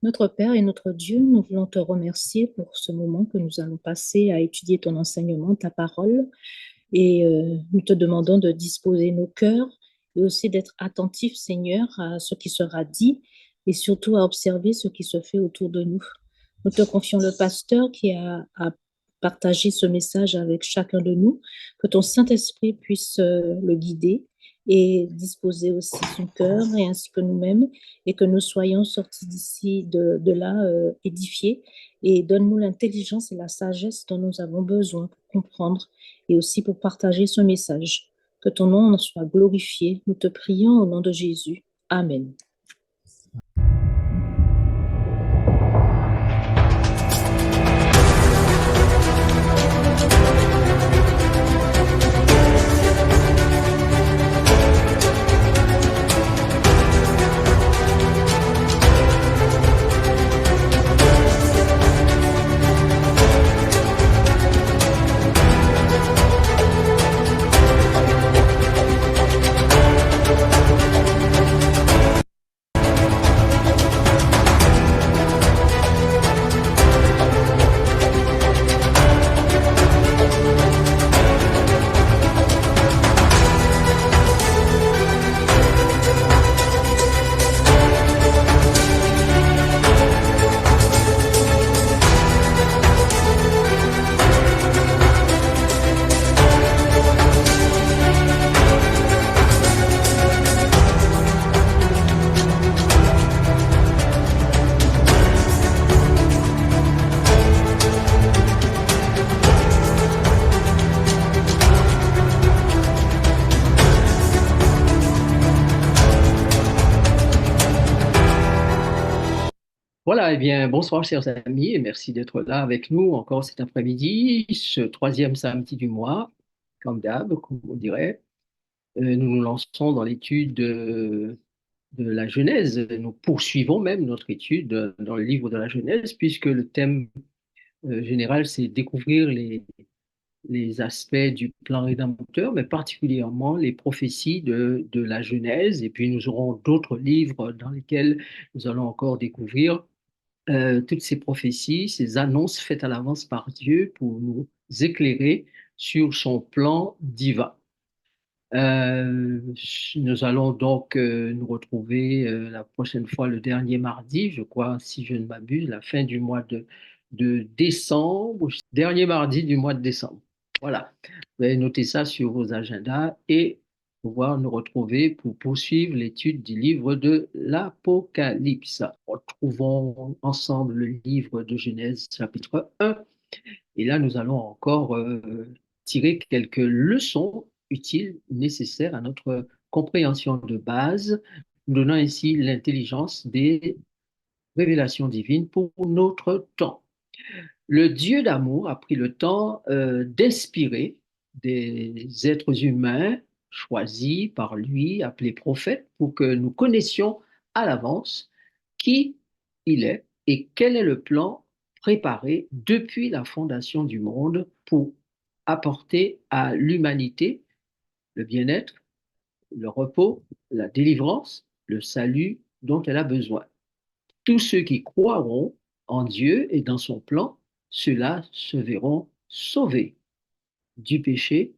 Notre Père et notre Dieu, nous voulons te remercier pour ce moment que nous allons passer à étudier ton enseignement, ta parole, et nous te demandons de disposer nos cœurs et aussi d'être attentifs, Seigneur, à ce qui sera dit et surtout à observer ce qui se fait autour de nous. Nous te confions le pasteur qui a à partager ce message avec chacun de nous, que ton Saint-Esprit puisse le guider et disposer aussi son cœur et ainsi que nous-mêmes et que nous soyons sortis d'ici, de là, édifiés et donne-nous l'intelligence et la sagesse dont nous avons besoin pour comprendre et aussi pour partager ce message. Que ton nom en soit glorifié. Nous te prions au nom de Jésus. Amen. Voilà, eh bien, bonsoir chers amis et merci d'être là avec nous encore cet après-midi, ce troisième samedi du mois, comme d'hab, comme on dirait. Nous nous lançons dans l'étude de la Genèse. Nous poursuivons même notre étude dans le livre de la Genèse, puisque le thème général, c'est découvrir les aspects du plan rédempteur, mais particulièrement les prophéties de la Genèse. Et puis nous aurons d'autres livres dans lesquels nous allons encore découvrir toutes ces prophéties, ces annonces faites à l'avance par Dieu pour nous éclairer sur son plan divin. Euh, Nous allons donc nous retrouver la prochaine fois le dernier mardi, je crois, si je ne m'abuse, la fin du mois de décembre, dernier mardi du mois de décembre. Voilà, vous allez noter ça sur vos agendas et pouvoir nous retrouver pour poursuivre l'étude du livre de l'Apocalypse. Retrouvons ensemble le livre de Genèse chapitre 1 et là nous allons encore tirer quelques leçons utiles, nécessaires à notre compréhension de base, nous donnant ainsi l'intelligence des révélations divines pour notre temps. Le Dieu d'amour a pris le temps d'inspirer des êtres humains choisis par lui, appelés prophètes, pour que nous connaissions à l'avance qui il est et quel est le plan préparé depuis la fondation du monde pour apporter à l'humanité le bien-être, le repos, la délivrance, le salut dont elle a besoin. Tous ceux qui croiront en Dieu et dans son plan, ceux-là se verront sauvés du péché,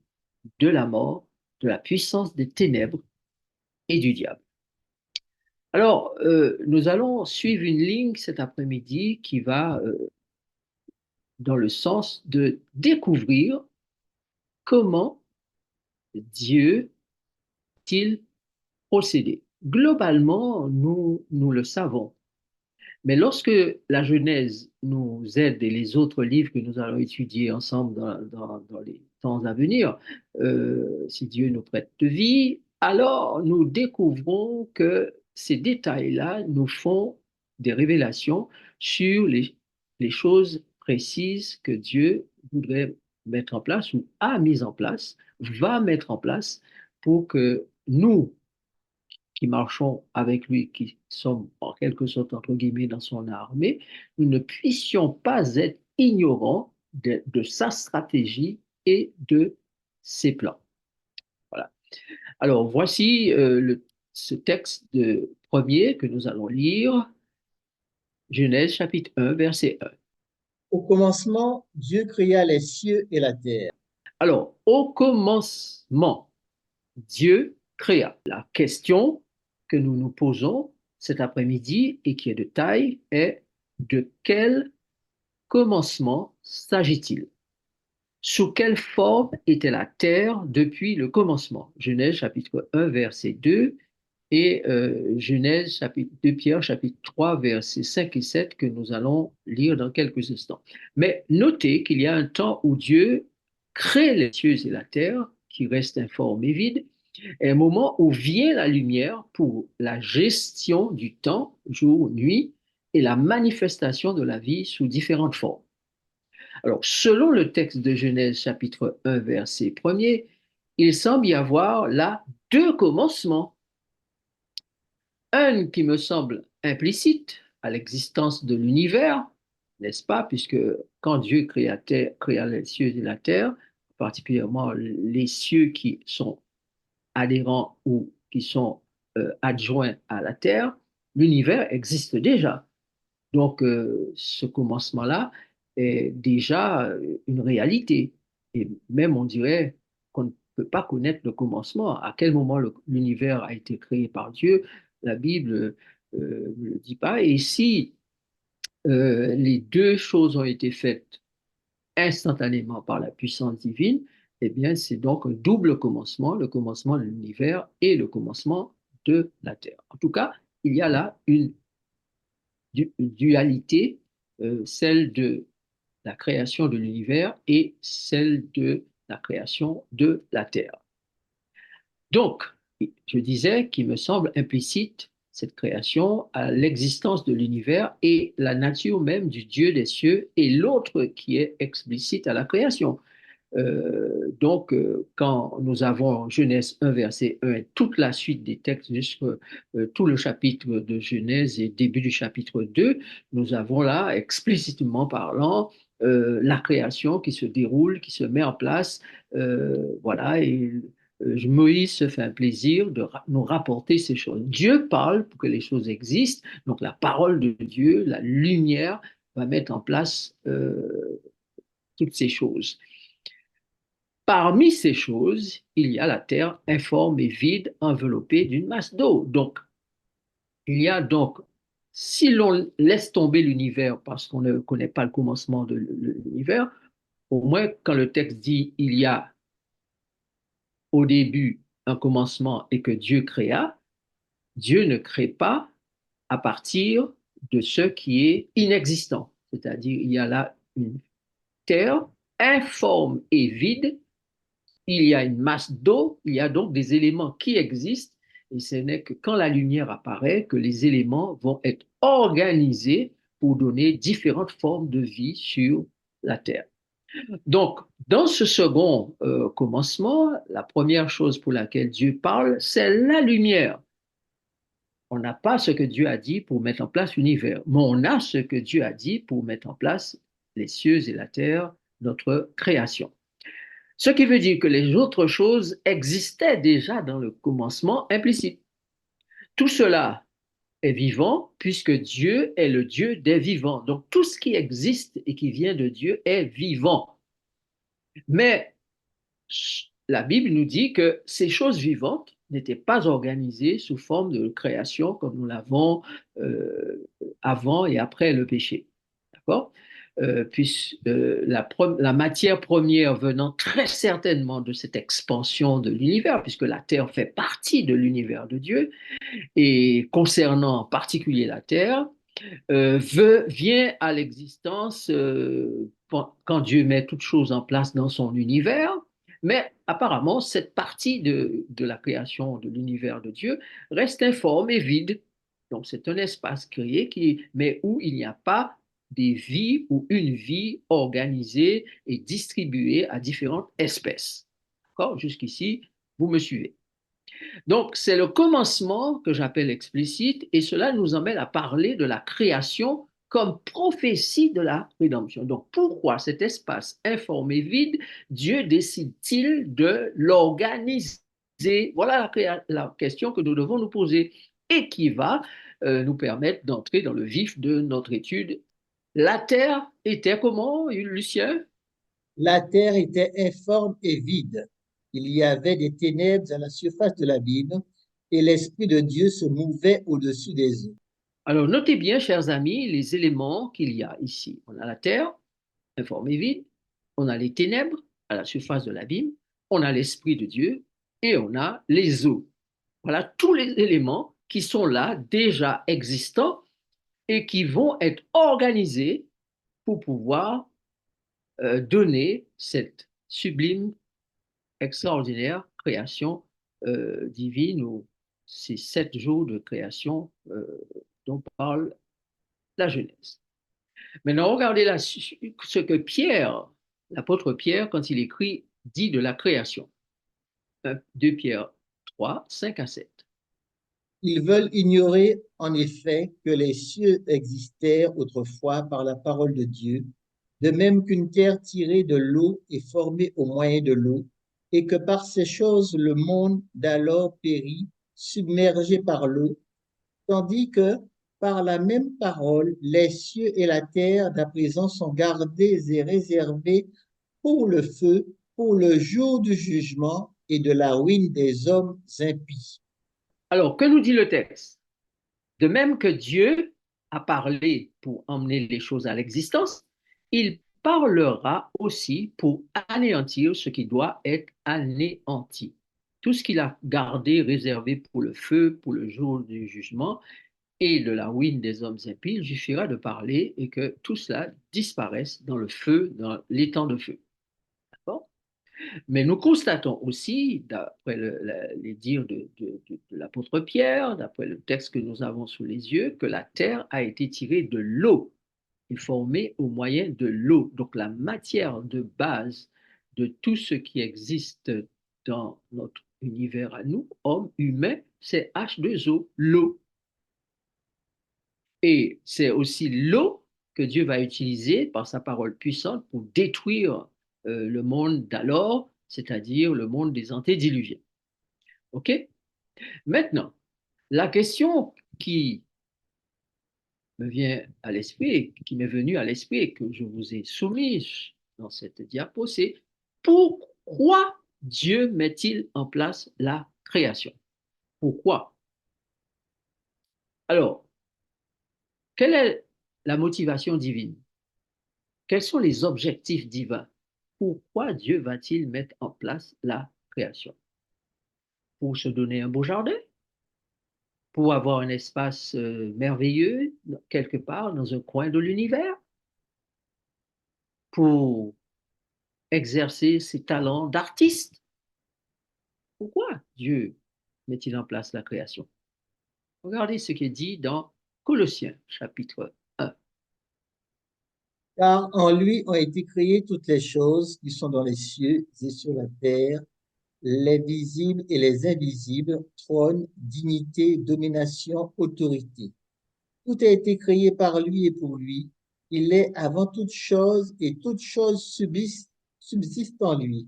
de la mort, de la puissance des ténèbres et du diable. Alors, nous allons suivre une ligne cet après-midi qui va dans le sens de découvrir comment Dieu a-t-il procédé. Globalement, nous le savons. Mais lorsque la Genèse nous aide et les autres livres que nous allons étudier ensemble dans les temps à venir, si Dieu nous prête de vie, alors nous découvrons que ces détails-là nous font des révélations sur les choses précises que Dieu voudrait mettre en place ou a mis en place, va mettre en place pour que nous, qui marchons avec lui, qui sommes en quelque sorte, entre guillemets, dans son armée, nous ne puissions pas être ignorants de sa stratégie et de ses plans. Voilà. Alors, voici ce texte premier que nous allons lire. Genèse chapitre 1, verset 1. Au commencement, Dieu créa les cieux et la terre. Alors, au commencement, Dieu créa. La question que nous nous posons cet après-midi et qui est de taille est de quel commencement s'agit-il? Sous quelle forme était la terre depuis le commencement? Genèse chapitre 1, verset 2 et Genèse chapitre 2, Pierre chapitre 3, versets 5 et 7 que nous allons lire dans quelques instants. Mais notez qu'il y a un temps où Dieu crée les cieux et la terre, qui restent informes et vides, et un moment où vient la lumière pour la gestion du temps, jour, nuit, et la manifestation de la vie sous différentes formes. Alors, selon le texte de Genèse chapitre 1, verset 1er, il semble y avoir là deux commencements. Un qui me semble implicite à l'existence de l'univers, n'est-ce pas? Puisque quand Dieu créa les cieux et la terre, particulièrement les cieux qui sont adhérents ou qui sont adjoints à la terre, l'univers existe déjà. Donc, ce commencement-là est déjà une réalité. Et même, on dirait qu'on ne peut pas connaître le commencement. À quel moment l'univers a été créé par Dieu, la Bible ne le dit pas. Et si les deux choses ont été faites instantanément par la puissance divine, eh bien, c'est donc un double commencement, le commencement de l'univers et le commencement de la terre. En tout cas, il y a là une dualité, celle de la création de l'univers et celle de la création de la terre. Donc, je disais qu'il me semble implicite cette création à l'existence de l'univers et la nature même du Dieu des cieux et l'autre qui est explicite à la création. Donc, quand nous avons Genèse 1, verset 1 et toute la suite des textes, jusqu'à tout le chapitre de Genèse et début du chapitre 2, nous avons là, explicitement parlant, la création qui se déroule, qui se met en place. Voilà, et Moïse se fait un plaisir de nous rapporter ces choses. Dieu parle pour que les choses existent, donc la parole de Dieu, la lumière, va mettre en place toutes ces choses. Parmi ces choses, il y a la terre informe et vide, enveloppée d'une masse d'eau. Donc, il y a donc, si l'on laisse tomber l'univers parce qu'on ne connaît pas le commencement de l'univers, au moins quand le texte dit il y a au début un commencement et que Dieu créa, Dieu ne crée pas à partir de ce qui est inexistant. C'est-à-dire, il y a là une terre informe et vide, il y a une masse d'eau, il y a donc des éléments qui existent, et ce n'est que quand la lumière apparaît que les éléments vont être organisés pour donner différentes formes de vie sur la Terre. Donc, dans ce second commencement, la première chose pour laquelle Dieu parle, c'est la lumière. On n'a pas ce que Dieu a dit pour mettre en place l'univers, mais on a ce que Dieu a dit pour mettre en place les cieux et la terre, notre création. Ce qui veut dire que les autres choses existaient déjà dans le commencement implicite. Tout cela est vivant puisque Dieu est le Dieu des vivants. Donc tout ce qui existe et qui vient de Dieu est vivant. Mais la Bible nous dit que ces choses vivantes n'étaient pas organisées sous forme de création comme nous l'avons avant et après le péché. D'accord? La matière première venant très certainement de cette expansion de l'univers, puisque la Terre fait partie de l'univers de Dieu, et concernant en particulier la Terre, vient à l'existence quand Dieu met toutes choses en place dans son univers, mais apparemment, cette partie de la création de l'univers de Dieu reste informe et vide. Donc, c'est un espace créé mais où il n'y a pas des vies ou une vie organisée et distribuée à différentes espèces. D'accord? Jusqu'ici, vous me suivez. Donc, c'est le commencement que j'appelle explicite et cela nous emmène à parler de la création comme prophétie de la rédemption. Donc, pourquoi cet espace informé vide, Dieu décide-t-il de l'organiser? Voilà la question que nous devons nous poser et qui va nous permettre d'entrer dans le vif de notre étude. La terre était comment, Lucien? La terre était informe et vide. Il y avait des ténèbres à la surface de l'abîme, et l'Esprit de Dieu se mouvait au-dessus des eaux. Alors, notez bien, chers amis, les éléments qu'il y a ici. On a la terre, informe et vide. On a les ténèbres à la surface de l'abîme. On a l'Esprit de Dieu et on a les eaux. Voilà tous les éléments qui sont là, déjà existants et qui vont être organisés pour pouvoir donner cette sublime, extraordinaire création divine ou ces 7 jours de création dont parle la Genèse. Maintenant, regardez là, ce que Pierre, l'apôtre Pierre, quand il écrit, dit de la création. 2 Pierre 3, 5 à 7. Ils veulent ignorer en effet que les cieux existèrent autrefois par la parole de Dieu, de même qu'une terre tirée de l'eau est formée au moyen de l'eau, et que par ces choses le monde d'alors périt, submergé par l'eau, tandis que par la même parole, les cieux et la terre d'à présent sont gardés et réservés pour le feu, pour le jour du jugement et de la ruine des hommes impies. Alors, que nous dit le texte? De même que Dieu a parlé pour emmener les choses à l'existence, il parlera aussi pour anéantir ce qui doit être anéanti. Tout ce qu'il a gardé, réservé pour le feu, pour le jour du jugement et de la ruine des hommes impies, il suffira de parler et que tout cela disparaisse dans le feu, dans l'étang de feu. D'accord? Mais nous constatons aussi, d'après les dires de l'apôtre Pierre, d'après le texte que nous avons sous les yeux, que la terre a été tirée de l'eau et formée au moyen de l'eau. Donc la matière de base de tout ce qui existe dans notre univers à nous, hommes humains, c'est H2O, l'eau. Et c'est aussi l'eau que Dieu va utiliser par sa parole puissante pour détruire le monde d'alors, c'est-à-dire le monde des antédiluviens. OK? Maintenant, la question qui me vient à l'esprit, qui m'est venue à l'esprit et que je vous ai soumise dans cette diapo, c'est pourquoi Dieu met-il en place la création? Pourquoi? Alors, quelle est la motivation divine? Quels sont les objectifs divins? Pourquoi Dieu va-t-il mettre en place la création? Pour se donner un beau jardin? Pour avoir un espace merveilleux quelque part dans un coin de l'univers? Pour exercer ses talents d'artiste? Pourquoi Dieu met-il en place la création? Regardez ce qui est dit dans Colossiens chapitre 1. Car en lui ont été créées toutes les choses qui sont dans les cieux et sur la terre, les visibles et les invisibles, trône, dignité, domination, autorité. Tout a été créé par lui et pour lui. Il est avant toute chose et toute chose subsiste en lui.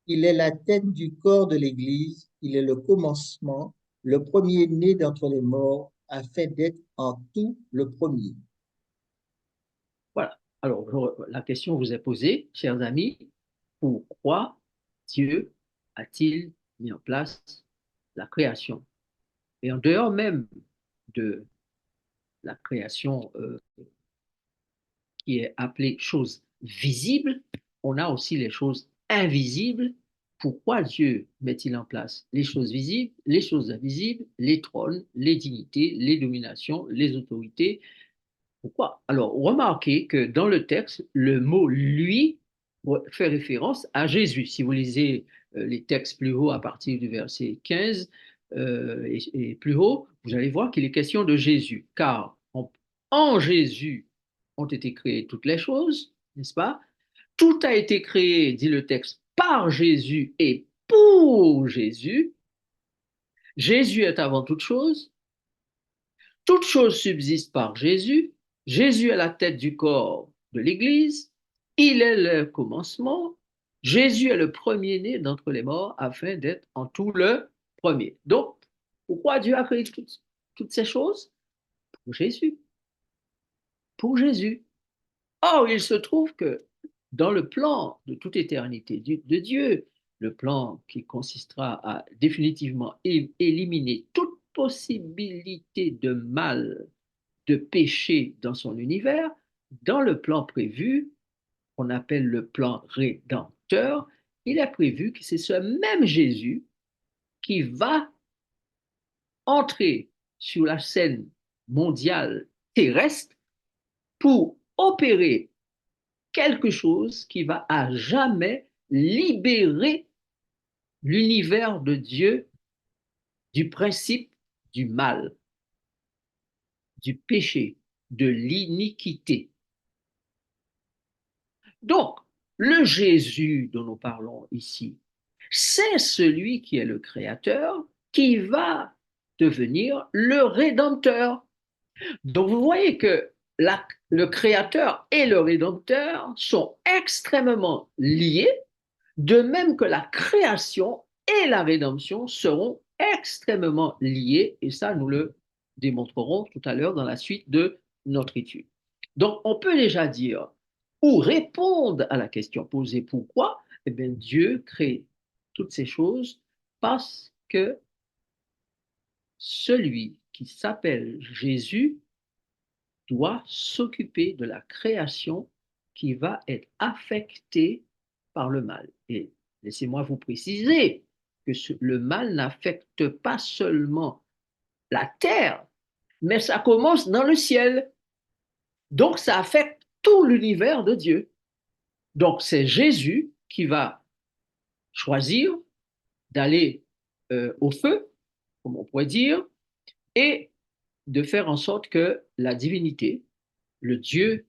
Il est la tête du corps de l'Église. Il est le commencement, le premier-né d'entre les morts, afin d'être en tout le premier. Voilà. Alors, la question vous est posée, chers amis, pourquoi Dieu a-t-il mis en place la création? Et en dehors même de la création qui est appelée chose visible, on a aussi les choses invisibles. Pourquoi Dieu met-il en place les choses visibles, les choses invisibles, les trônes, les dignités, les dominations, les autorités? Pourquoi? Alors, remarquez que dans le texte, le mot lui fait référence à Jésus. Si vous lisez les textes plus haut à partir du verset 15 et plus haut, vous allez voir qu'il est question de Jésus, car en Jésus ont été créées toutes les choses, n'est-ce pas? Tout a été créé, dit le texte, par Jésus et pour Jésus. Jésus est avant toute chose. Toute chose subsiste par Jésus. Jésus est la tête du corps de l'Église. Il est le commencement. Jésus est le premier-né d'entre les morts afin d'être en tout le premier. Donc, pourquoi Dieu a créé toutes ces choses? pour Jésus. Pour Jésus. Or, il se trouve que dans le plan de toute éternité de Dieu, le plan qui consistera à définitivement éliminer toute possibilité de mal, de péché dans son univers, dans le plan prévu, qu'on appelle le plan rédempteur, il est prévu que c'est ce même Jésus qui va entrer sur la scène mondiale terrestre pour opérer quelque chose qui va à jamais libérer l'univers de Dieu du principe du mal, du péché, de l'iniquité. Donc, le Jésus dont nous parlons ici, c'est celui qui est le Créateur, qui va devenir le Rédempteur. Donc, vous voyez que le Créateur et le Rédempteur sont extrêmement liés, de même que la création et la rédemption seront extrêmement liées, et ça, nous le démontrerons tout à l'heure dans la suite de notre étude. Donc, on peut déjà dire, ou répondre à la question posée pourquoi, eh bien, Dieu crée toutes ces choses parce que celui qui s'appelle Jésus doit s'occuper de la création qui va être affectée par le mal. Et laissez-moi vous préciser que le mal n'affecte pas seulement la terre, mais ça commence dans le ciel. Donc ça affecte tout l'univers de Dieu. Donc c'est Jésus qui va choisir d'aller au feu, comme on pourrait dire, et de faire en sorte que la divinité, le Dieu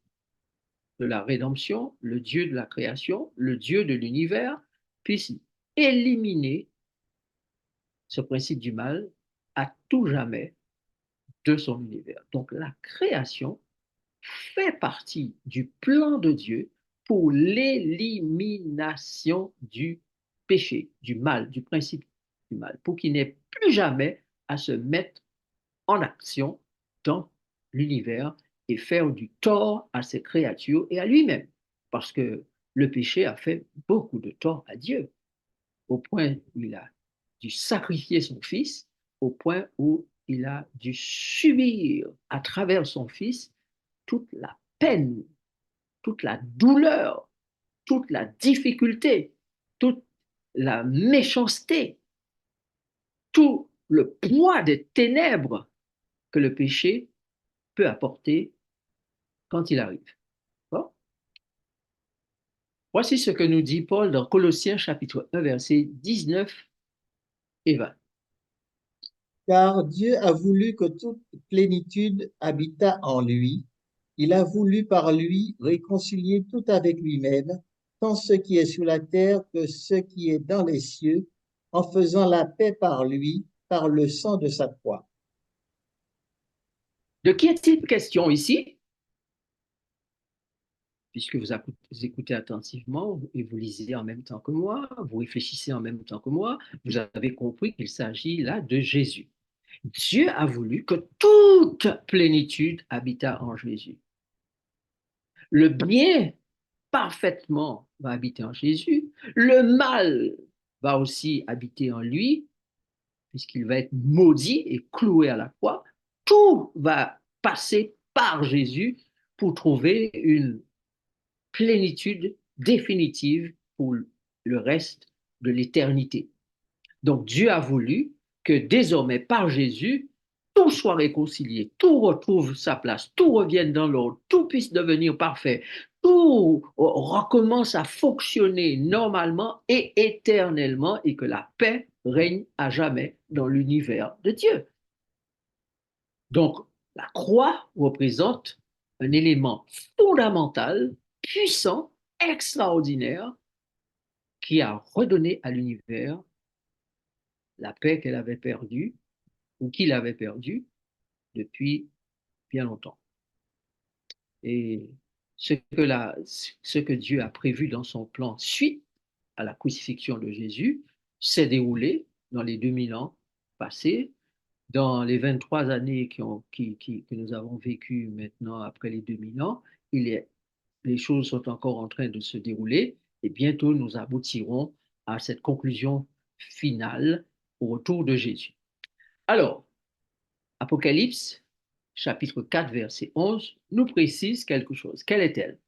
de la rédemption, le Dieu de la création, le Dieu de l'univers, puisse éliminer ce principe du mal à tout jamais de son univers. Donc la création fait partie du plan de Dieu pour l'élimination du péché, du mal, du principe du mal, pour qu'il n'ait plus jamais à se mettre en action dans l'univers et faire du tort à ses créatures et à lui-même. Parce que le péché a fait beaucoup de tort à Dieu, au point où il a dû sacrifier son fils, au point où il a dû subir à travers son fils toute la peine, toute la douleur, toute la difficulté, toute la méchanceté, tout le poids des ténèbres que le péché peut apporter quand il arrive. Bon. Voici ce que nous dit Paul dans Colossiens chapitre 1, versets 19 et 20. Car Dieu a voulu que toute plénitude habitât en lui. Il a voulu par lui réconcilier tout avec lui-même, tant ce qui est sur la terre que ce qui est dans les cieux, en faisant la paix par lui, par le sang de sa croix. De qui est-il question ici? Puisque vous écoutez attentivement et vous lisez en même temps que moi, vous réfléchissez en même temps que moi, vous avez compris qu'il s'agit là de Jésus. Dieu a voulu que toute plénitude habitât en Jésus. Le bien parfaitement va habiter en Jésus. Le mal va aussi habiter en lui, puisqu'il va être maudit et cloué à la croix. Tout va passer par Jésus pour trouver une plénitude définitive pour le reste de l'éternité. Donc Dieu a voulu que désormais par Jésus, tout soit réconcilié, tout retrouve sa place, tout revienne dans l'ordre, tout puisse devenir parfait, tout recommence à fonctionner normalement et éternellement et que la paix règne à jamais dans l'univers de Dieu. Donc la croix représente un élément fondamental, puissant, extraordinaire, qui a redonné à l'univers la paix qu'elle avait perdue ou qu'il avait perdue depuis bien longtemps. Et ce que Dieu a prévu dans son plan suite à la crucifixion de Jésus s'est déroulé dans les 2000 ans passés dans les 23 années que nous avons vécues maintenant après les 2000 ans, les choses sont encore en train de se dérouler et bientôt nous aboutirons à cette conclusion finale au retour de Jésus. Alors, Apocalypse, chapitre 4, verset 11, nous précise quelque chose. Quelle est-elle?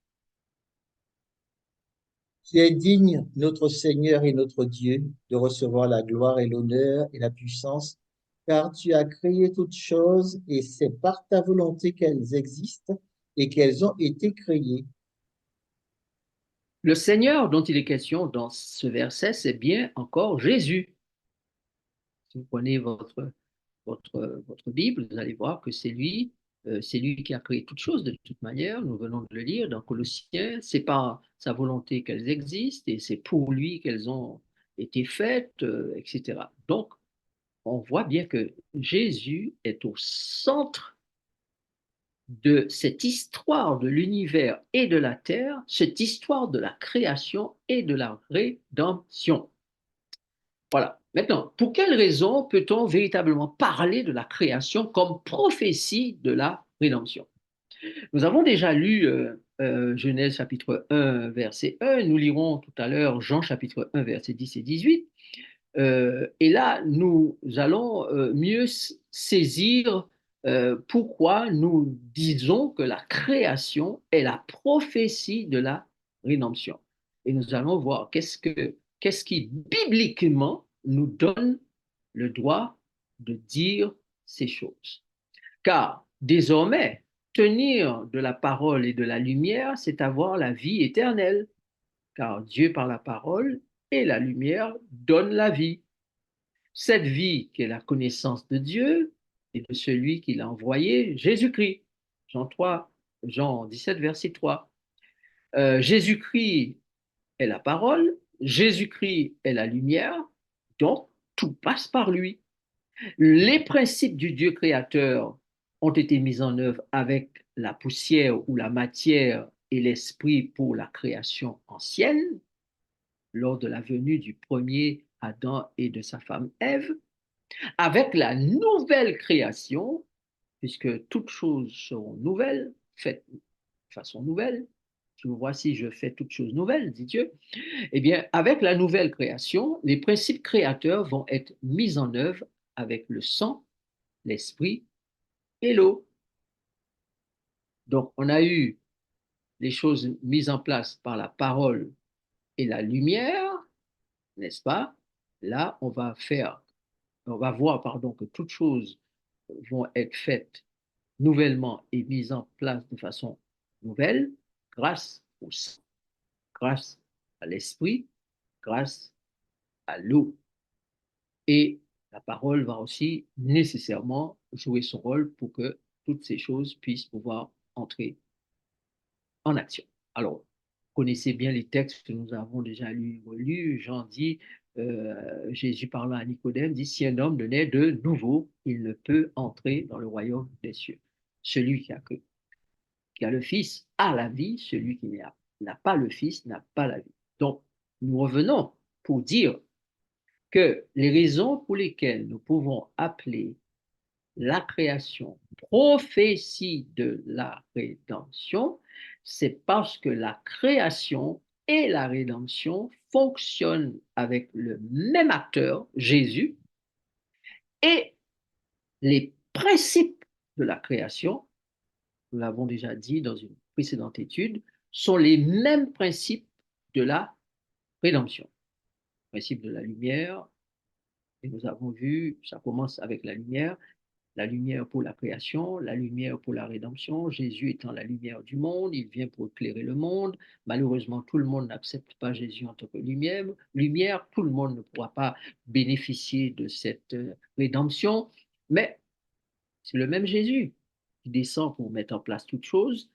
Tu es digne, notre Seigneur et notre Dieu, de recevoir la gloire et l'honneur et la puissance, car tu as créé toutes choses et c'est par ta volonté qu'elles existent et qu'elles ont été créées. Le Seigneur dont il est question dans ce verset, c'est bien encore Jésus. Si vous prenez votre Bible, vous allez voir que c'est lui qui a créé toutes choses de toute manière. Nous venons de le lire dans Colossiens. C'est par sa volonté qu'elles existent et c'est pour lui qu'elles ont été faites, etc. Donc, on voit bien que Jésus est au centre de cette histoire de l'univers et de la terre, cette histoire de la création et de la rédemption. Voilà. Maintenant, pour quelles raisons peut-on véritablement parler de la création comme prophétie de la rédemption? Nous avons déjà lu Genèse chapitre 1, verset 1. Nous lirons tout à l'heure Jean chapitre 1, verset 10 et 18. Et là, nous allons mieux saisir pourquoi nous disons que la création est la prophétie de la rédemption. Et nous allons voir qu'est-ce qui bibliquement nous donne le droit de dire ces choses. Car désormais, tenir de la parole et de la lumière, c'est avoir la vie éternelle. Car Dieu, par la parole et la lumière, donne la vie. Cette vie qui est la connaissance de Dieu et de celui qui l'a envoyé, Jésus-Christ. Jean 3, Jean 17, verset 3. Jésus-Christ est la parole, Jésus-Christ est la lumière, donc tout passe par lui. Les principes du Dieu créateur ont été mis en œuvre avec la poussière ou la matière et l'esprit pour la création ancienne, lors de la venue du premier Adam et de sa femme Ève, avec la nouvelle création, puisque toutes choses seront nouvelles, faites de façon nouvelle. Voici, je fais toutes choses nouvelles, dit Dieu. Eh bien, avec la nouvelle création, les principes créateurs vont être mis en œuvre avec le sang, l'esprit et l'eau. Donc, on a eu les choses mises en place par la parole et la lumière, n'est-ce pas? Là, on va voir, pardon, que toutes choses vont être faites nouvellement et mises en place de façon nouvelle grâce au sang, grâce à l'esprit, grâce à l'eau. Et la parole va aussi nécessairement jouer son rôle pour que toutes ces choses puissent pouvoir entrer en action. Alors, vous connaissez bien les textes que nous avons déjà lus. Jean dit, Jésus parlant à Nicodème, dit, si un homme ne naît de nouveau, il ne peut entrer dans le royaume des cieux. Celui qui a le Fils a la vie, celui qui n'a pas le Fils n'a pas la vie. Donc, nous revenons pour dire que les raisons pour lesquelles nous pouvons appeler la création prophétie de la rédemption, c'est parce que la création et la rédemption fonctionnent avec le même acteur, Jésus, et les principes de la création, nous l'avons déjà dit dans une précédente étude, sont les mêmes principes de la rédemption. Le principe de la lumière, et nous avons vu, ça commence avec la lumière pour la création, la lumière pour la rédemption. Jésus étant la lumière du monde, il vient pour éclairer le monde. Malheureusement, tout le monde n'accepte pas Jésus en tant que lumière. Tout le monde ne pourra pas bénéficier de cette rédemption, mais c'est le même Jésus qui descend pour mettre en place toutes choses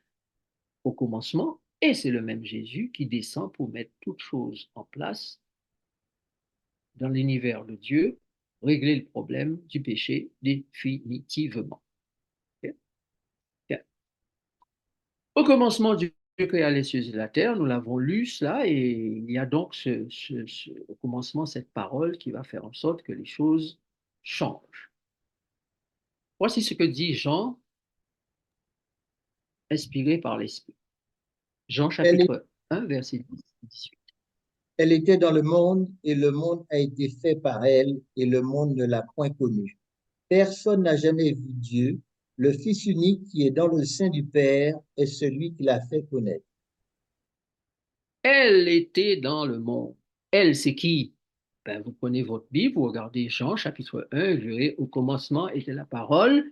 au commencement, et c'est le même Jésus qui descend pour mettre toutes choses en place dans l'univers de Dieu, régler le problème du péché définitivement. Okay? Okay. Au commencement, Dieu créa les cieux et la terre, nous l'avons lu cela, et il y a donc au commencement cette parole qui va faire en sorte que les choses changent. Voici ce que dit Jean, inspiré par l'Esprit. Jean Elle, est- chapitre 1, verset 18. Elle était dans le monde et le monde a été fait par elle et le monde ne l'a point connue. Personne n'a jamais vu Dieu. Le Fils unique qui est dans le sein du Père est celui qui l'a fait connaître. Elle était dans le monde. Elle, c'est qui? Ben, vous prenez votre Bible, vous regardez Jean chapitre 1, vous verrez, au commencement était la parole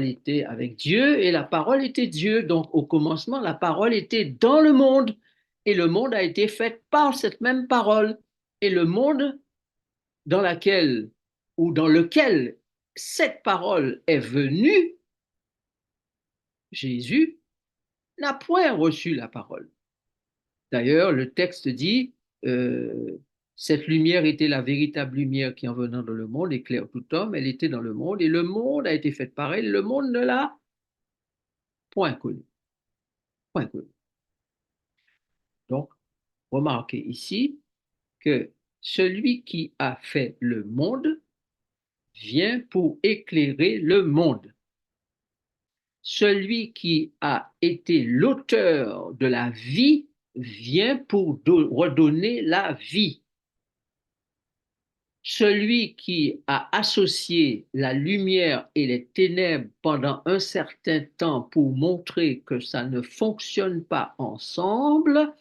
était avec Dieu et la parole était Dieu. Donc au commencement, la parole était dans le monde et le monde a été fait par cette même parole. Et le monde dans laquelle ou dans lequel cette parole est venue, Jésus n'a point reçu la parole. D'ailleurs, le texte dit, cette lumière était la véritable lumière qui en venant dans le monde éclaire tout homme, elle était dans le monde et le monde a été fait par elle, le monde ne l'a point connue. Point connu. Donc, remarquez ici que celui qui a fait le monde vient pour éclairer le monde. Celui qui a été l'auteur de la vie vient pour redonner la vie. Celui qui a associé la lumière et les ténèbres pendant un certain temps pour montrer que ça ne fonctionne pas ensemble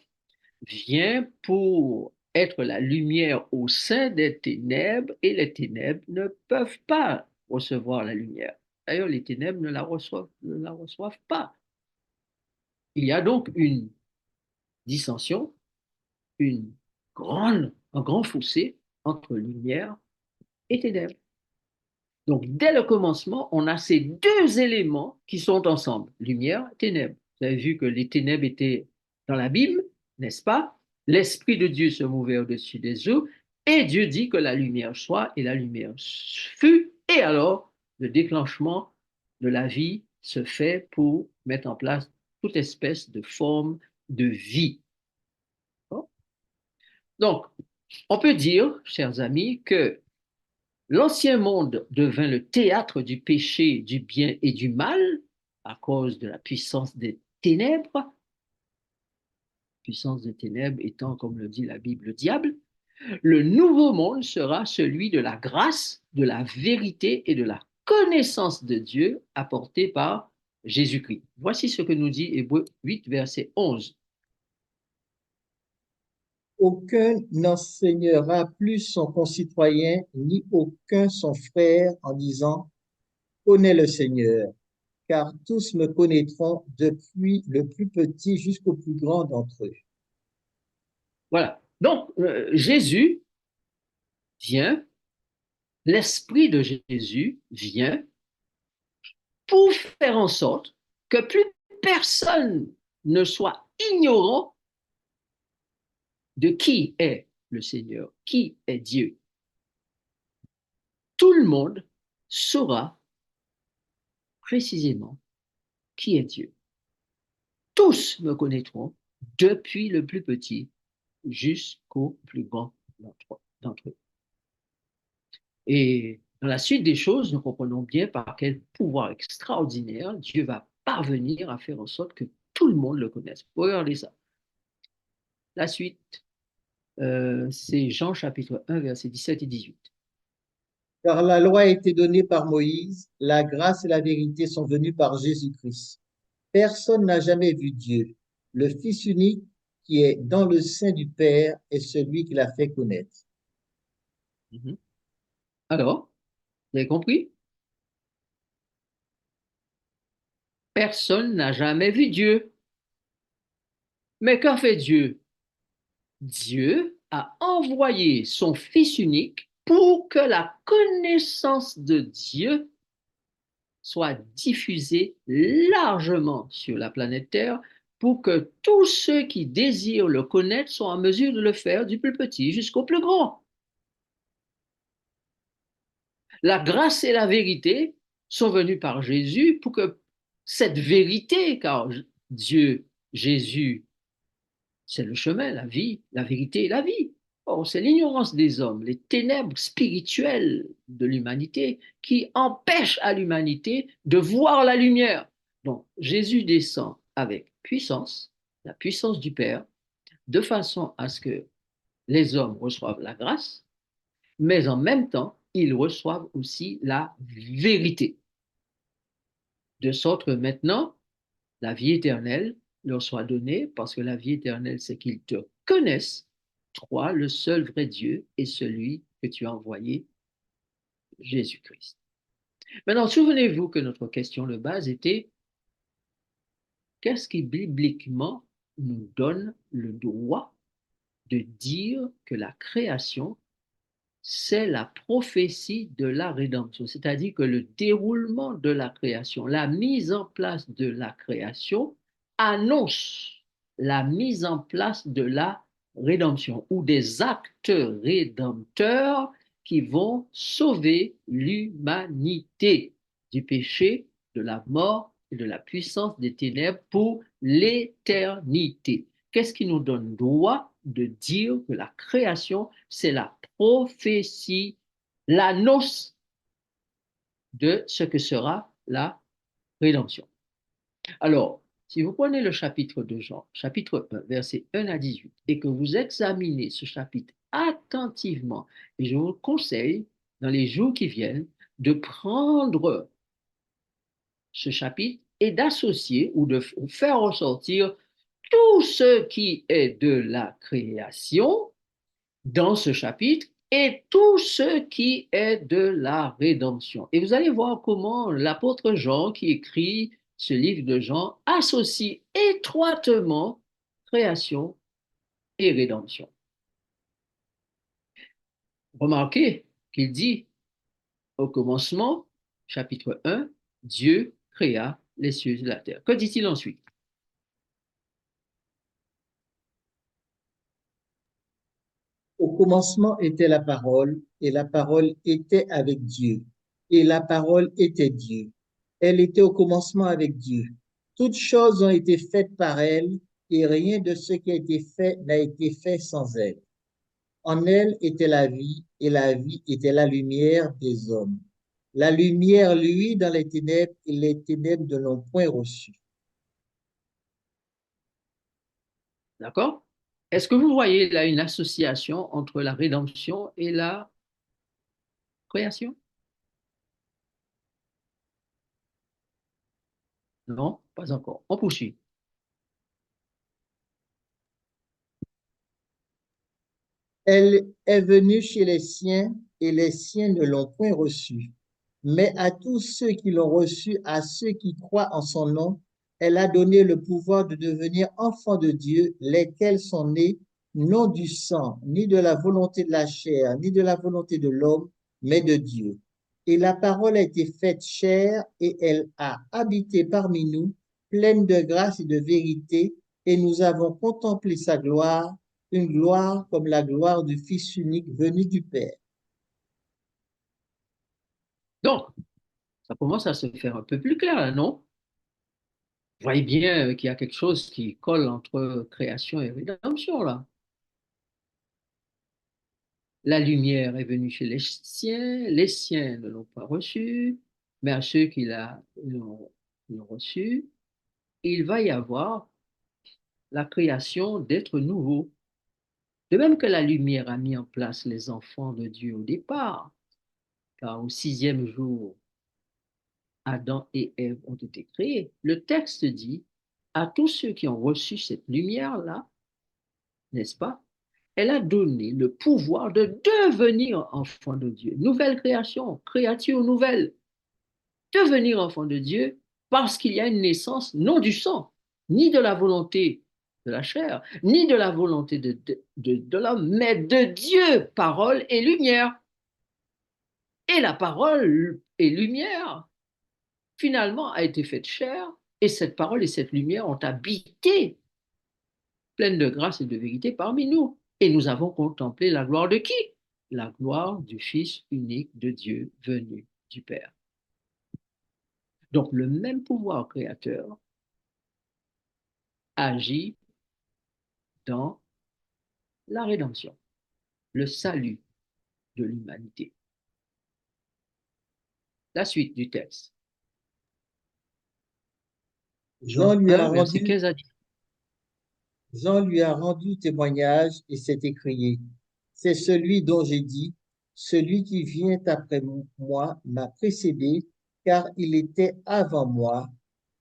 vient pour être la lumière au sein des ténèbres et les ténèbres ne peuvent pas recevoir la lumière. D'ailleurs, les ténèbres ne la reçoivent pas. Il y a donc une dissension, un grand fossé entre lumière et ténèbres. Donc, dès le commencement, on a ces deux éléments qui sont ensemble, lumière, ténèbres. Vous avez vu que les ténèbres étaient dans l'abîme, n'est-ce pas? L'Esprit de Dieu se mouvait au-dessus des eaux, et Dieu dit que la lumière soit, et la lumière fut, et alors le déclenchement de la vie se fait pour mettre en place toute espèce de forme de vie. Donc, on peut dire, chers amis, que l'ancien monde devint le théâtre du péché, du bien et du mal à cause de la puissance des ténèbres, puissance des ténèbres étant, comme le dit la Bible, le diable. Le nouveau monde sera celui de la grâce, de la vérité et de la connaissance de Dieu apportée par Jésus-Christ. Voici ce que nous dit Hébreux 8, verset 11. Aucun n'enseignera plus son concitoyen, ni aucun son frère en disant, connais le Seigneur, car tous me connaîtront depuis le plus petit jusqu'au plus grand d'entre eux. Voilà. Donc, Jésus vient, l'Esprit de Jésus vient pour faire en sorte que plus personne ne soit ignorant de qui est le Seigneur, qui est Dieu. Tout le monde saura précisément qui est Dieu. Tous me connaîtront, depuis le plus petit jusqu'au plus grand d'entre eux. Et dans la suite des choses, nous comprenons bien par quel pouvoir extraordinaire Dieu va parvenir à faire en sorte que tout le monde le connaisse. Regardez ça. La suite, c'est Jean chapitre 1, versets 17 et 18. Car la loi a été donnée par Moïse, la grâce et la vérité sont venues par Jésus-Christ. Personne n'a jamais vu Dieu. Le Fils unique qui est dans le sein du Père est celui qui l'a fait connaître. Mhm. Alors, vous avez compris? Personne n'a jamais vu Dieu. Mais qu'a fait Dieu? Dieu a envoyé son Fils unique pour que la connaissance de Dieu soit diffusée largement sur la planète Terre pour que tous ceux qui désirent le connaître soient en mesure de le faire du plus petit jusqu'au plus grand. La grâce et la vérité sont venues par Jésus pour que cette vérité, car Dieu, Jésus, c'est le chemin, la vie, la vérité et la vie. Or, c'est l'ignorance des hommes, les ténèbres spirituelles de l'humanité qui empêchent à l'humanité de voir la lumière. Donc, Jésus descend avec puissance, la puissance du Père, de façon à ce que les hommes reçoivent la grâce, mais en même temps, ils reçoivent aussi la vérité. De sorte que maintenant, la vie éternelle leur soit donnée, parce que la vie éternelle, c'est qu'ils te connaissent, toi, le seul vrai Dieu, et celui que tu as envoyé, Jésus-Christ. Maintenant, souvenez-vous que notre question de base était, qu'est-ce qui bibliquement nous donne le droit de dire que la création, c'est la prophétie de la rédemption, c'est-à-dire que le déroulement de la création, la mise en place de la création annonce la mise en place de la rédemption ou des actes rédempteurs qui vont sauver l'humanité du péché, de la mort et de la puissance des ténèbres pour l'éternité. Qu'est-ce qui nous donne droit de dire que la création, c'est la prophétie, l'annonce de ce que sera la rédemption? Alors, si vous prenez le chapitre de Jean, chapitre 1, versets 1 à 18, et que vous examinez ce chapitre attentivement, et je vous conseille, dans les jours qui viennent, de prendre ce chapitre et d'associer ou de faire ressortir tout ce qui est de la création dans ce chapitre et tout ce qui est de la rédemption. Et vous allez voir comment l'apôtre Jean, qui écrit ce livre de Jean, associe étroitement création et rédemption. Remarquez qu'il dit au commencement, chapitre 1, Dieu créa les cieux et la terre. Que dit-il ensuite? Au commencement était la parole, et la parole était avec Dieu, et la parole était Dieu. Elle était au commencement avec Dieu. Toutes choses ont été faites par elle, et rien de ce qui a été fait n'a été fait sans elle. En elle était la vie, et la vie était la lumière des hommes. La lumière, lui, dans les ténèbres, et les ténèbres ne l'ont point reçue. D'accord? Est-ce que vous voyez là une association entre la rédemption et la création? Non, pas encore. On poursuit. Elle est venue chez les siens, et les siens ne l'ont point reçue. Mais à tous ceux qui l'ont reçue, à ceux qui croient en son nom, elle a donné le pouvoir de devenir enfants de Dieu, lesquels sont nés non du sang, ni de la volonté de la chair, ni de la volonté de l'homme, mais de Dieu. Et la parole a été faite chair, et elle a habité parmi nous, pleine de grâce et de vérité, et nous avons contemplé sa gloire, une gloire comme la gloire du Fils unique venu du Père. Donc, ça commence à se faire un peu plus clair, là, non? Vous voyez bien qu'il y a quelque chose qui colle entre création et rédemption, là. La lumière est venue chez les siens ne l'ont pas reçue, mais à ceux qui l'ont reçue, il va y avoir la création d'êtres nouveaux. De même que la lumière a mis en place les enfants de Dieu au départ, car au sixième jour, Adam et Ève ont été créés, le texte dit à tous ceux qui ont reçu cette lumière-là, n'est-ce pas? Elle a donné le pouvoir de devenir enfant de Dieu. Nouvelle création, créature nouvelle. Devenir enfant de Dieu parce qu'il y a une naissance non du sang, ni de la volonté de la chair, ni de la volonté de l'homme, mais de Dieu, parole et lumière. Et la parole et lumière, finalement, a été faite chair, et cette parole et cette lumière ont habité, pleine de grâce et de vérité, parmi nous. Et nous avons contemplé la gloire de qui? La gloire du Fils unique de Dieu venu du Père. Donc, le même pouvoir créateur agit dans la rédemption. le salut de l'humanité. La suite du texte. Jean Jean lui a 1, verset rendu, 15 à 10. Jean lui a rendu témoignage et s'est écrié, c'est celui dont j'ai dit, celui qui vient après moi m'a précédé, car il était avant moi,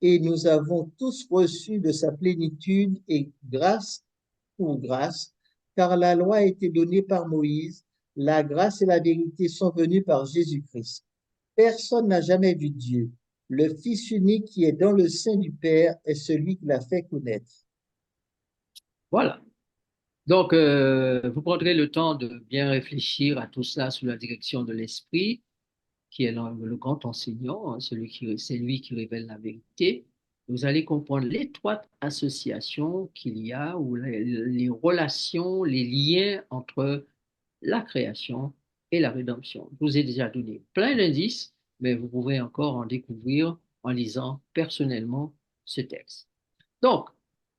et nous avons tous reçu de sa plénitude et grâce pour grâce, car la loi a été donnée par Moïse, la grâce et la vérité sont venues par Jésus-Christ. Personne n'a jamais vu Dieu. Le Fils unique qui est dans le sein du Père est celui qui l'a fait connaître. Voilà. Donc, vous prendrez le temps de bien réfléchir à tout cela sous la direction de l'Esprit, qui est le grand enseignant, hein, c'est lui qui révèle la vérité. Vous allez comprendre l'étroite association qu'il y a, ou les relations, les liens entre la création et la rédemption. Je vous ai déjà donné plein d'indices, mais vous pouvez encore en découvrir en lisant personnellement ce texte. Donc,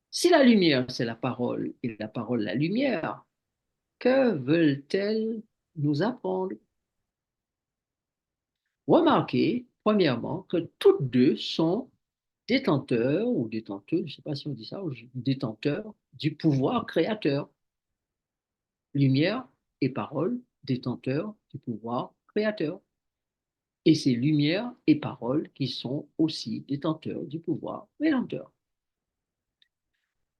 si la lumière, c'est la parole et la parole, la lumière, que veulent-elles nous apprendre? Remarquez, premièrement, que toutes deux sont détenteurs ou détenteuses, je ne sais pas si on dit ça, ou détenteurs du pouvoir créateur. Lumière et parole, détenteurs du pouvoir créateur. Et c'est lumière et parole qui sont aussi détenteurs du pouvoir rédempteur.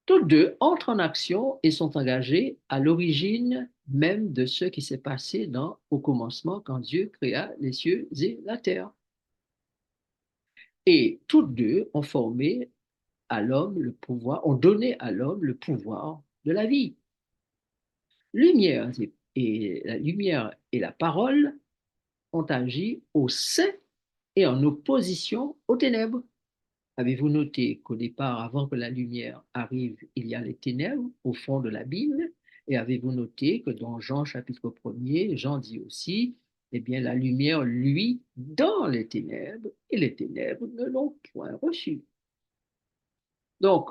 Toutes deux entrent en action et sont engagées à l'origine même de ce qui s'est passé au commencement quand Dieu créa les cieux et la terre. Et toutes deux ont formé à l'homme le pouvoir, ont donné à l'homme le pouvoir de la vie. La lumière et la parole ont agi au sein et en opposition aux ténèbres. Avez-vous noté qu'au départ, avant que la lumière arrive, il y a les ténèbres au fond de l'abîme? Et avez-vous noté que dans Jean chapitre 1er, Jean dit aussi, eh bien, la lumière, lui, dans les ténèbres, et les ténèbres ne l'ont point reçue. Donc,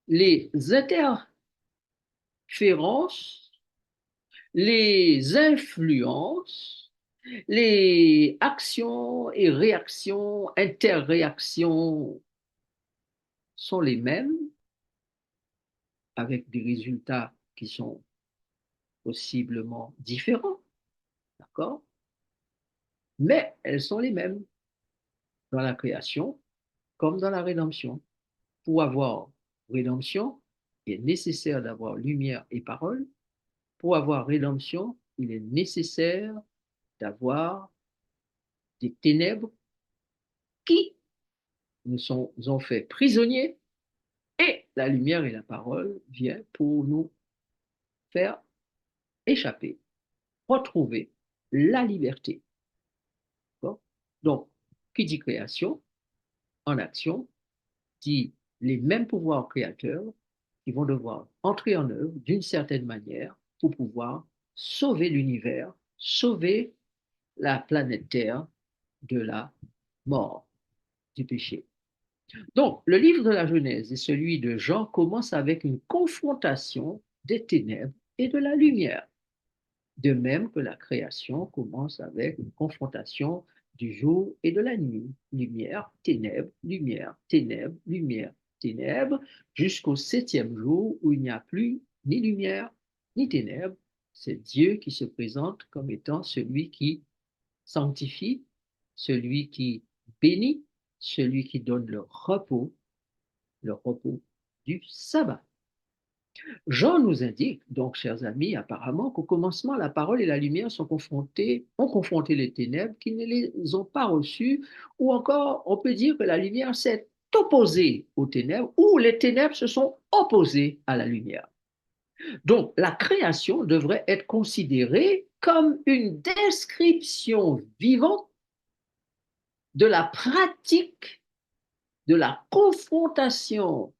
les interférences, les influences, les actions et réactions, interréactions sont les mêmes avec des résultats qui sont possiblement différents, d'accord? Mais elles sont les mêmes dans la création comme dans la rédemption. Pour avoir rédemption, il est nécessaire d'avoir lumière et parole. Pour avoir rédemption, il est nécessaire d'avoir des ténèbres qui nous ont fait prisonniers et la lumière et la parole viennent pour nous faire échapper, retrouver la liberté. Donc, qui dit création en action, dit les mêmes pouvoirs créateurs qui vont devoir entrer en œuvre d'une certaine manière pour pouvoir sauver l'univers, sauver la planète Terre de la mort, du péché. Donc, le livre de la Genèse et celui de Jean commencent avec une confrontation des ténèbres et de la lumière. De même que la création commence avec une confrontation du jour et de la nuit. Lumière, ténèbres, lumière, ténèbres, lumière, ténèbres, jusqu'au septième jour où il n'y a plus ni lumière ni ténèbres. C'est Dieu qui se présente comme étant celui qui sanctifie, celui qui bénit, celui qui donne le repos du sabbat. Jean nous indique, donc, chers amis, apparemment qu'au commencement, la parole et la lumière ont confronté les ténèbres qui ne les ont pas reçues, ou encore, on peut dire que la lumière s'est opposée aux ténèbres, ou les ténèbres se sont opposées à la lumière. Donc, la création devrait être considérée comme une description vivante de la pratique de la confrontation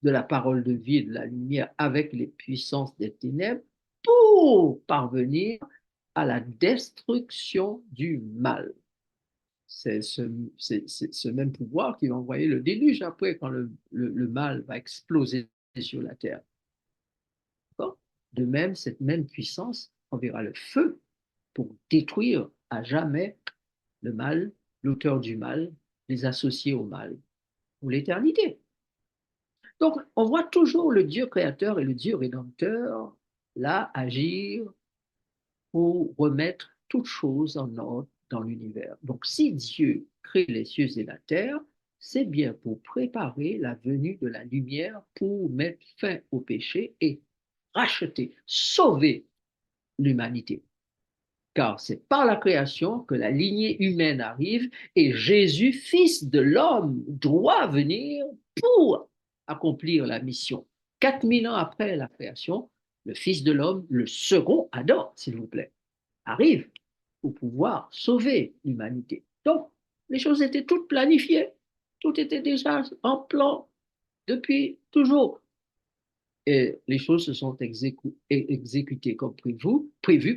de la parole de vie et de la lumière avec les puissances des ténèbres pour parvenir à la destruction du mal. C'est ce même pouvoir qui va envoyer le déluge après quand le mal va exploser sur la terre. De même, cette même puissance enverra le feu pour détruire à jamais le mal, l'auteur du mal, les associés au mal, pour l'éternité. Donc, on voit toujours le Dieu créateur et le Dieu rédempteur là agir pour remettre toutes choses en ordre dans l'univers. Donc, si Dieu crée les cieux et la terre, c'est bien pour préparer la venue de la lumière, pour mettre fin au péché et racheter, sauver l'humanité. Car c'est par la création que la lignée humaine arrive et Jésus, fils de l'homme, doit venir pour accomplir la mission. 4000 ans après la création, le fils de l'homme, le second Adam, s'il vous plaît, arrive pour pouvoir sauver l'humanité. Donc, les choses étaient toutes planifiées, tout était déjà en plan depuis toujours. Et les choses se sont exécutées comme prévu,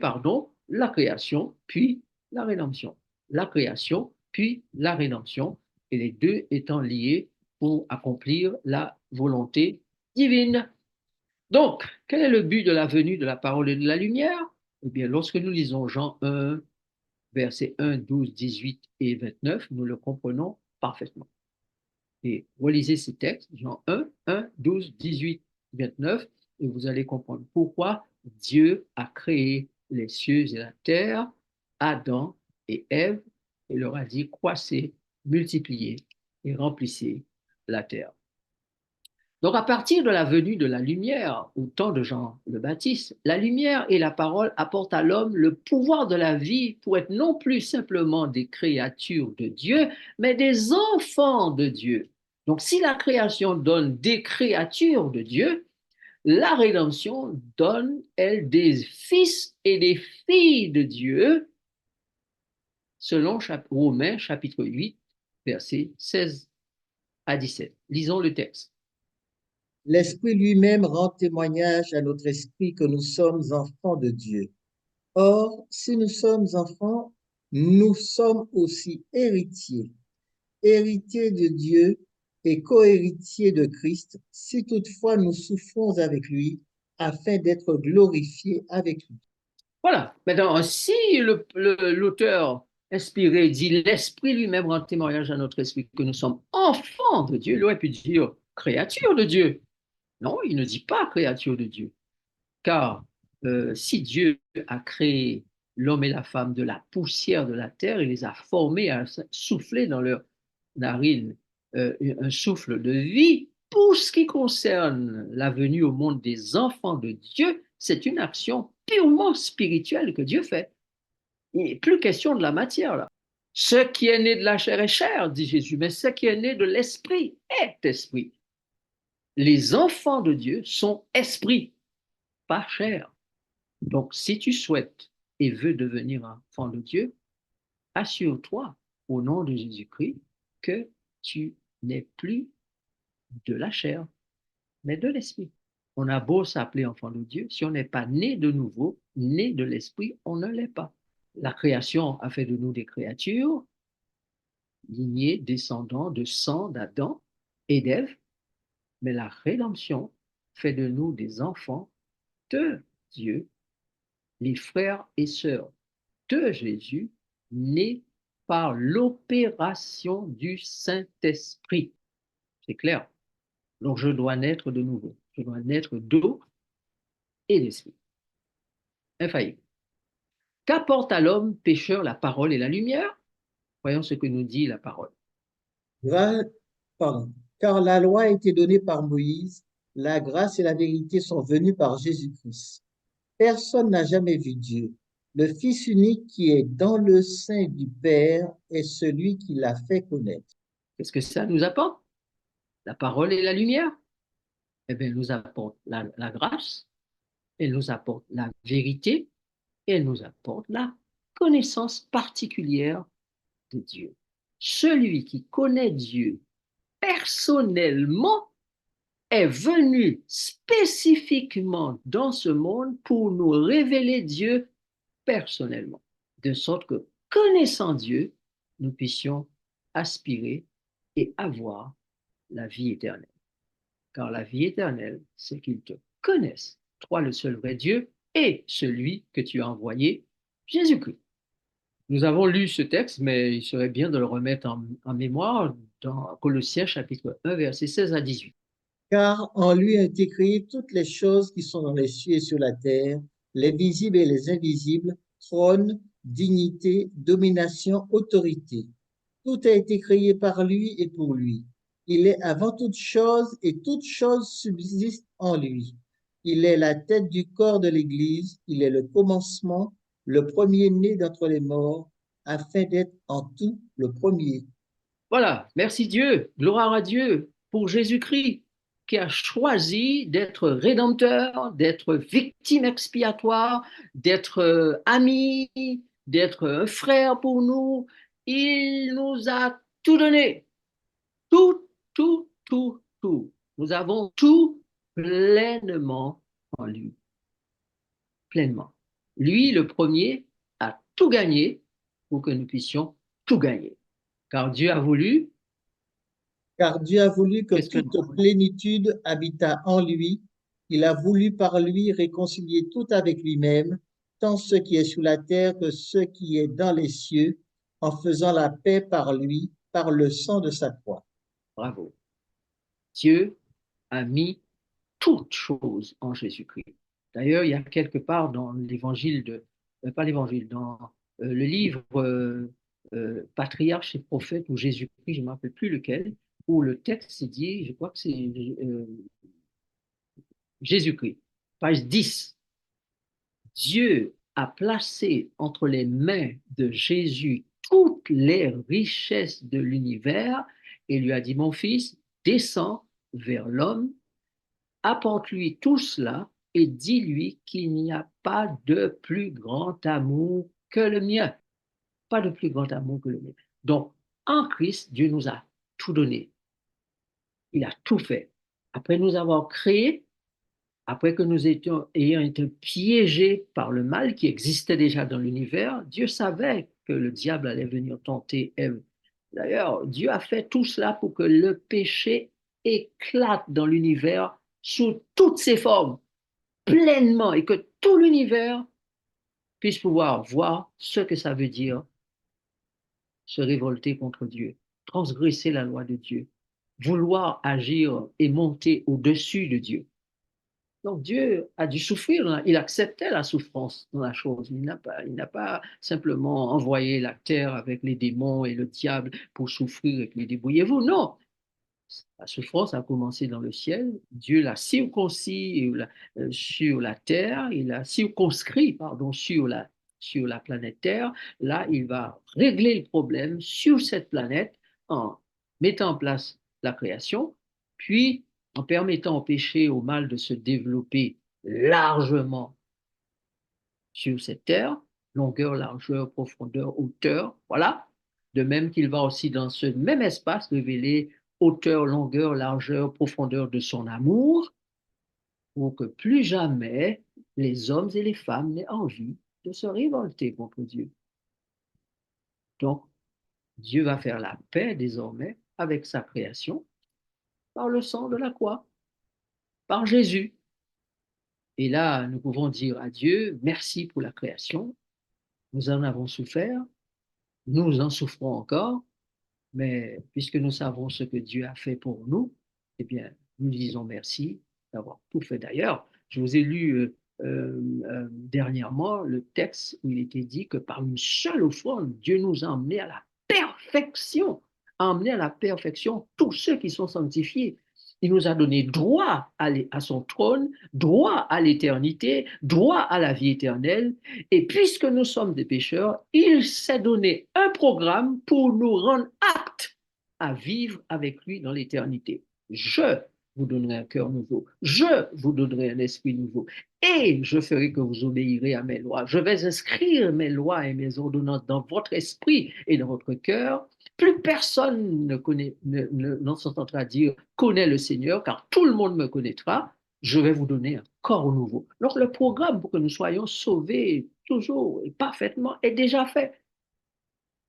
la création, puis la rédemption. La création, puis la rédemption, et les deux étant liés pour accomplir la volonté divine. Donc, quel est le but de la venue de la parole et de la lumière? Eh bien, lorsque nous lisons Jean 1, versets 1, 12, 18 et 29, nous le comprenons parfaitement. Et relisez ces textes, Jean 1, 12, 18, 29, et vous allez comprendre pourquoi Dieu a créé les cieux et la terre, Adam et Ève, et leur a dit croissez, multipliez et remplissez la terre. Donc, à partir de la venue de la lumière, au temps de Jean le Baptiste, la lumière et la parole apportent à l'homme le pouvoir de la vie pour être non plus simplement des créatures de Dieu, mais des enfants de Dieu. Donc, si la création donne des créatures de Dieu, la rédemption donne, elle, des fils et des filles de Dieu, selon Romains chapitre 8, versets 16 à 17. Lisons le texte. L'Esprit lui-même rend témoignage à notre esprit que nous sommes enfants de Dieu. Or, si nous sommes enfants, nous sommes aussi héritiers, héritiers de Dieu et co-héritiers de Christ, si toutefois nous souffrons avec lui, afin d'être glorifiés avec lui. Voilà. Maintenant, si l'auteur inspiré dit l'Esprit lui-même rend témoignage à notre esprit que nous sommes enfants de Dieu, il aurait pu dire créatures de Dieu. Non, il ne dit pas créature de Dieu. Car si Dieu a créé l'homme et la femme de la poussière de la terre, il les a formés à souffler dans leurs narines un souffle de vie. Pour ce qui concerne la venue au monde des enfants de Dieu, c'est une action purement spirituelle que Dieu fait. Il n'est plus question de la matière là. Ce qui est né de la chair est chair, dit Jésus, mais ce qui est né de l'esprit est esprit. Les enfants de Dieu sont esprit, pas chair. Donc, si tu souhaites et veux devenir enfant de Dieu, assure-toi au nom de Jésus-Christ que tu n'es plus de la chair, mais de l'esprit. On a beau s'appeler enfant de Dieu, si on n'est pas né de nouveau, né de l'esprit, on ne l'est pas. La création a fait de nous des créatures, lignées, descendants de sang d'Adam et d'Ève, mais la rédemption fait de nous des enfants de Dieu, les frères et sœurs de Jésus, nés par l'opération du Saint-Esprit. C'est clair. Donc je dois naître de nouveau. Je dois naître d'eau et d'esprit. Infaillible. Qu'apporte à l'homme pécheur la parole et la lumière? Voyons ce que nous dit la parole. Pardon. Car la loi a été donnée par Moïse, la grâce et la vérité sont venues par Jésus-Christ. Personne n'a jamais vu Dieu. Le Fils unique qui est dans le sein du Père est celui qui l'a fait connaître. Qu'est-ce que ça nous apporte? La parole et la lumière? Eh bien, elle nous apporte la grâce, elle nous apporte la vérité, et elle nous apporte la connaissance particulière de Dieu. Celui qui connaît Dieu personnellement est venu spécifiquement dans ce monde pour nous révéler Dieu personnellement, de sorte que, connaissant Dieu, nous puissions aspirer et avoir la vie éternelle. Car la vie éternelle, c'est qu'ils te connaissent, toi le seul vrai Dieu, et celui que tu as envoyé, Jésus-Christ. Nous avons lu ce texte, mais il serait bien de le remettre en mémoire dans Colossiens chapitre 1, versets 16 à 18. Car en lui ont été créées toutes les choses qui sont dans les cieux et sur la terre, les visibles et les invisibles, trône, dignité, domination, autorité. Tout a été créé par lui et pour lui. Il est avant toute chose et toute chose subsiste en lui. Il est la tête du corps de l'Église, il est le commencement, le premier-né d'entre les morts, afin d'être en tout le premier. Voilà, merci Dieu, gloire à Dieu pour Jésus-Christ qui a choisi d'être rédempteur, d'être victime expiatoire, d'être ami, d'être un frère pour nous. Il nous a tout donné, tout, tout, tout, tout. Nous avons tout pleinement en lui, pleinement. Lui, le premier, a tout gagné pour que nous puissions tout gagner. Car Dieu a voulu, Car Dieu a voulu que qu'est-ce que toute plénitude habitât en lui. Il a voulu par lui réconcilier tout avec lui-même, tant ce qui est sous la terre que ce qui est dans les cieux, en faisant la paix par lui, par le sang de sa croix. bravo. Dieu a mis toutes choses en Jésus-Christ. D'ailleurs, il y a quelque part dans l'évangile pas l'évangile, dans le livre Patriarche et prophète ou Jésus-Christ, je ne me rappelle plus lequel, où le texte dit, je crois que c'est Jésus-Christ, page 10. Dieu a placé entre les mains de Jésus toutes les richesses de l'univers et lui a dit, mon fils, descends vers l'homme, apporte-lui tout cela et dis-lui qu'il n'y a pas de plus grand amour que le mien. Pas de plus grand amour que le mien. Donc, en Christ, Dieu nous a tout donné. Il a tout fait. Après nous avoir créés, après que nous ayant été piégés par le mal qui existait déjà dans l'univers, Dieu savait que le diable allait venir tenter Ève. D'ailleurs, Dieu a fait tout cela pour que le péché éclate dans l'univers sous toutes ses formes, pleinement, et que tout l'univers puisse pouvoir voir ce que ça veut dire se révolter contre Dieu, transgresser la loi de Dieu, vouloir agir et monter au-dessus de Dieu. Donc Dieu a dû souffrir, hein. Il acceptait la souffrance dans la chose. Il n'a pas simplement envoyé la terre avec les démons et le diable pour souffrir et puis débrouillez-vous. Non, la souffrance a commencé dans le ciel. Dieu l'a circoncis sur la terre, il l'a circonscrit, pardon, sur la planète Terre. Là, il va régler le problème sur cette planète en mettant en place la création, puis en permettant au péché, au mal de se développer largement sur cette terre, longueur, largeur, profondeur, hauteur, voilà. De même qu'il va aussi dans ce même espace révéler hauteur, longueur, largeur, profondeur de son amour, pour que plus jamais les hommes et les femmes n'aient envie de se révolter contre Dieu. Donc, Dieu va faire la paix désormais avec sa création par le sang de la croix, par Jésus. Et là, nous pouvons dire à Dieu, merci pour la création, nous en avons souffert, nous en souffrons encore, mais puisque nous savons ce que Dieu a fait pour nous, eh bien, nous disons merci d'avoir tout fait. D'ailleurs, je vous ai lu dernièrement le texte où il était dit que par une seule offrande, Dieu nous a emmenés à la perfection, a emmené à la perfection tous ceux qui sont sanctifiés. Il nous a donné droit à son trône, droit à l'éternité, droit à la vie éternelle. Et puisque nous sommes des pécheurs, il s'est donné un programme pour nous rendre aptes à vivre avec lui dans l'éternité. Je vous donnerai un cœur nouveau, je vous donnerai un esprit nouveau, et je ferai que vous obéirez à mes lois. Je vais inscrire mes lois et mes ordonnances dans votre esprit et dans votre cœur. Plus personne ne connaît, n'en s'entendra dire connaît le Seigneur, car tout le monde me connaîtra. Je vais vous donner un corps nouveau. Donc le programme pour que nous soyons sauvés toujours et parfaitement est déjà fait.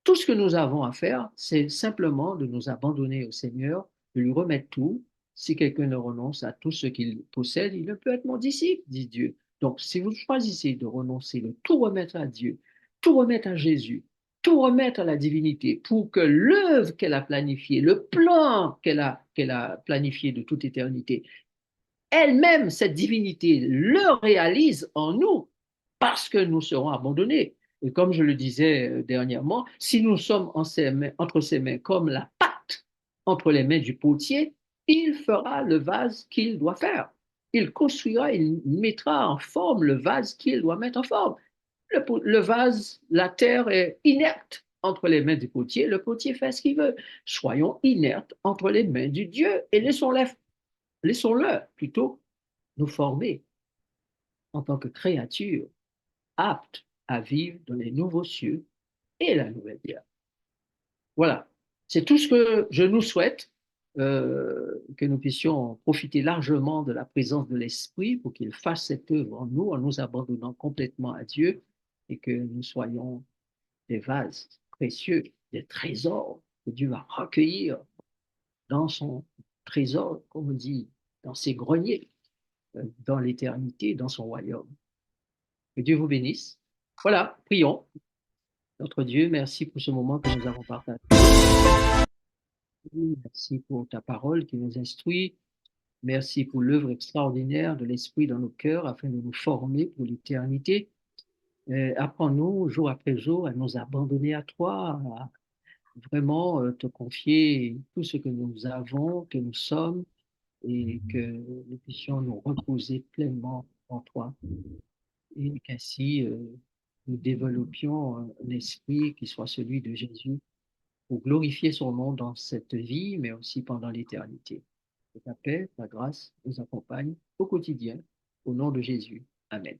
Tout ce que nous avons à faire, c'est simplement de nous abandonner au Seigneur, de lui remettre tout. Si quelqu'un ne renonce à tout ce qu'il possède, il ne peut être mon disciple, dit Dieu. Donc, si vous choisissez de renoncer, de tout remettre à Dieu, tout remettre à Jésus, tout remettre à la divinité pour que l'œuvre qu'elle a planifiée, le plan qu'elle a planifié de toute éternité, elle-même, cette divinité, le réalise en nous parce que nous serons abandonnés. Et comme je le disais dernièrement, si nous sommes entre ses mains comme la pâte entre les mains du potier, il fera le vase qu'il doit faire. Il construira, il mettra en forme le vase qu'il doit mettre en forme. Le vase, la terre est inerte entre les mains du potier. Le potier fait ce qu'il veut. Soyons inertes entre les mains du Dieu et laissons-le plutôt nous former en tant que créatures aptes à vivre dans les nouveaux cieux et la nouvelle terre. Voilà, c'est tout ce que je nous souhaite, que nous puissions profiter largement de la présence de l'Esprit pour qu'il fasse cette œuvre en nous abandonnant complètement à Dieu et que nous soyons des vases précieux, des trésors que Dieu va recueillir dans son trésor, comme on dit, dans ses greniers, dans l'éternité, dans son royaume. Que Dieu vous bénisse. Voilà, prions. Notre Dieu, merci pour ce moment que nous avons partagé. Merci pour ta parole qui nous instruit. Merci pour l'œuvre extraordinaire de l'Esprit dans nos cœurs afin de nous former pour l'éternité. Apprends-nous jour après jour à nous abandonner à toi, à vraiment te confier tout ce que nous avons, que nous sommes, et que nous puissions nous reposer pleinement en toi. Et qu'ainsi nous développions un esprit qui soit celui de Jésus pour glorifier son nom dans cette vie, mais aussi pendant l'éternité. Que ta paix, ta grâce nous accompagne au quotidien. Au nom de Jésus. Amen.